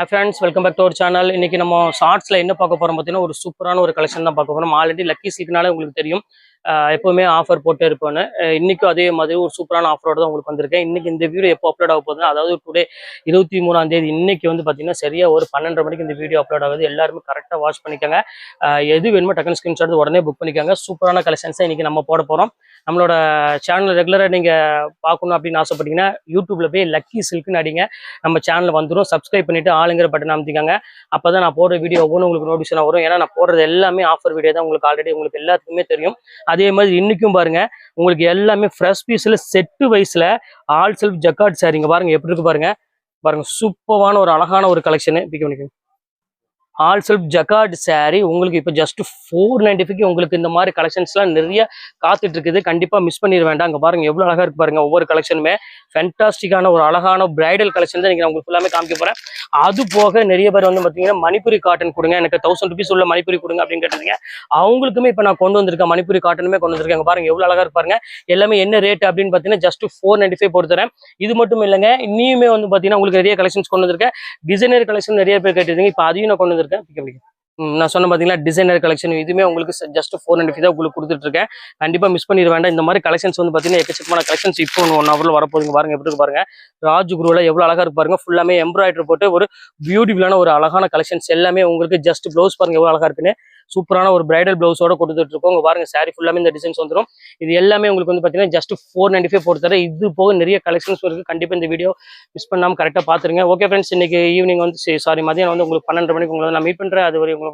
Hi friends, welcome back to our channel. இன்னைக்கு நம்ம ஷார்ட்ஸ்ல என்ன பார்க்க போறோம் பார்த்தீங்கன்னா ஒரு சூப்பரான ஒரு கலெக்ஷன் தான் பார்க்க போறோம். ஆல்ரெடி லக்கி சில்க்னால உங்களுக்கு தெரியும் எப்பவுமே ஆஃபர் போட்டு இருப்பேன்னு. இன்னைக்கும் அதே மாதிரி ஒரு சூப்பரான ஆஃபரோட தான் உங்களுக்கு வந்திருக்கேன். இன்னைக்கு இந்த வீடியோ எப்போ அப்லோட் ஆக போகுதுன்னா, அதாவது டுடே 23ஆம் தேதி இன்னைக்கு வந்து பார்த்தீங்கன்னா சரியா ஒரு 12:30 மணிக்கு இந்த வீடியோ அப்லோட் ஆகுது. எல்லாருமே கரெக்டாக வாட்ச் பண்ணிக்கோங்க. எது வேணுமோ டக்குனு ஸ்கிரீன்ஷாட் உடனே புக் பண்ணிக்கோங்க. சூப்பரான கலெக்ஷன்ஸை இன்னைக்கு நம்ம போட போறோம். நம்மளோட சேனல் ரெகுலராக நீங்கள் பார்க்கணும் அப்படின்னு ஆசைப்பட்டீங்கன்னா யூடியூப்ல போய் லக்கி சில்க்னு அடிங்க. நம்ம சேனல் வந்துடும். சப்ஸ்கிரைப் பண்ணிட்டு ஆளுங்கிற பட்டன் அமைத்திக்காங்க. அப்போ தான் நான் போடுற வீடியோ ஒவ்வொன்றும் உங்களுக்கு நோட்டிஃபிகேஷன் வரும். ஏன்னா நான் போடுறது எல்லாமே ஆஃபர் வீடியோ தான். உங்களுக்கு ஆல்ரெடி உங்களுக்கு எல்லாத்துக்குமே தெரியும். அதே மாதிரி இன்னைக்கும் பாருங்க, உங்களுக்கு எல்லாமே ஃப்ரெஷ் பீஸ்ல செட்டு வைஸ்ல ஆல் செல்ஃப் ஜக்கார்ட் சாரீங்க பாருங்க எப்படி இருக்கு பாருங்க. பாருங்க சூப்பரான ஒரு அழகான ஒரு கலெக்ஷனு. பிக் பண்ணிக்கோங்க. ஆல் செல்ஃப் ஜக்கார்ட் சாரி உங்களுக்கு இப்போ ஜஸ்ட் 495 உங்களுக்கு இந்த மாதிரி கலெக்ஷன்ஸ்லாம் நிறைய காத்துட்டு இருக்குது. கண்டிப்பா மிஸ் பண்ணிட வேண்டாம். அங்கே பாருங்க எவ்வளவு அழகா இருக்கு பாருங்க. ஒவ்வொரு கலெக்ஷனுமே ஃபேண்டாஸ்டிக்கான ஒரு அழகான பிரைடல் கலெக்ஷன் தான் நான் உங்களுக்கு ஃபுல்லாமே காமிக்க போறேன். அது போக நிறைய பேர் வந்து பார்த்தீங்கன்னா மணிப்புரி காட்டன் கொடுங்க, எனக்கு 1000 rupees உள்ள மணிப்புரி கொடுங்க அப்படின்னு கேட்டிருக்கீங்க. அவங்களுக்குமே இப்போ நான் கொண்டு வந்திருக்கேன். மணிப்புரி காட்டனுமே கொண்டு வந்திருக்கேன். பாருங்க எவ்வளவு அழகா இருப்பாருங்க. எல்லாமே என்ன ரேட் அப்படின்னு பார்த்தீங்கன்னா ஜஸ்ட் 495 போட்டுறேன். இது மட்டும் இல்லைங்க, இன்னியுமே வந்து பார்த்தீங்கன்னா உங்களுக்கு நிறைய கலெக்ஷன்ஸ் கொண்டு வந்திருக்கேன். டிசைனர் கலெக்ஷன் நிறைய பேர் கேட்டிருந்தீங்க. இப்போ அதையும் நான் கொண்டு வந்திருக்கேன். நான் சொன்ன பாத்தீங்களா டிசைனர் கலெக்ஷன், இதுவுமே உங்களுக்கு ஜஸ்ட் 495 தான் உங்களுக்கு கொடுத்துட்டு இருக்கேன். கண்டிப்பா மிஸ் பண்ணிட வேண்டாம். இந்த மாதிரி கலெக்ஷன்ஸ் வந்து பாத்தீங்கன்னா எக்கச்சக்கமான கலெக்ஷன்ஸ் இப்போ 1 ஹவர்ல வரப்போகுதுங்க. பாருங்க எப்படி இருக்கு பாருங்க. ராஜ் குருல எவ்வளவு அழகா இருக்கு பாருங்க. ஃபுல்லாமே எம்ப்ராய்டரி போட்டு ஒரு பியூட்டிஃபுல்லான ஒரு அழகான கலெக்ஷன்ஸ் எல்லாமே உங்களுக்கு ஜஸ்ட் பிளவுஸ் பாருங்க எவ்வளவு அழகா இருக்குன்னு. சூப்பரான ஒரு பிரைடல் பிளவுஸோட கொடுத்துட்டு இருக்கோம். உங்க பாருங்க சாரி ஃபுல்லாமே இந்த டிசைன்ஸ் வந்துடும். இது எல்லாமே உங்களுக்கு வந்து பாத்தீங்கன்னா ஜஸ்ட் 495 போட்டு தரேன். இது போக நிறைய கலெக்ஷன்ஸ் இருக்கு. கண்டிப்பா இந்த வீடியோ மிஸ் பண்ணாம கரெக்டா பாத்துருங்க. ஓகே ஃப்ரெண்ட்ஸ், இன்னைக்கு ஈவினிங் வந்து மதியம் வந்து உங்களுக்கு 12:30 மணிக்கு உங்களை நான் மீட் பண்றேன். அது வரை உங்களை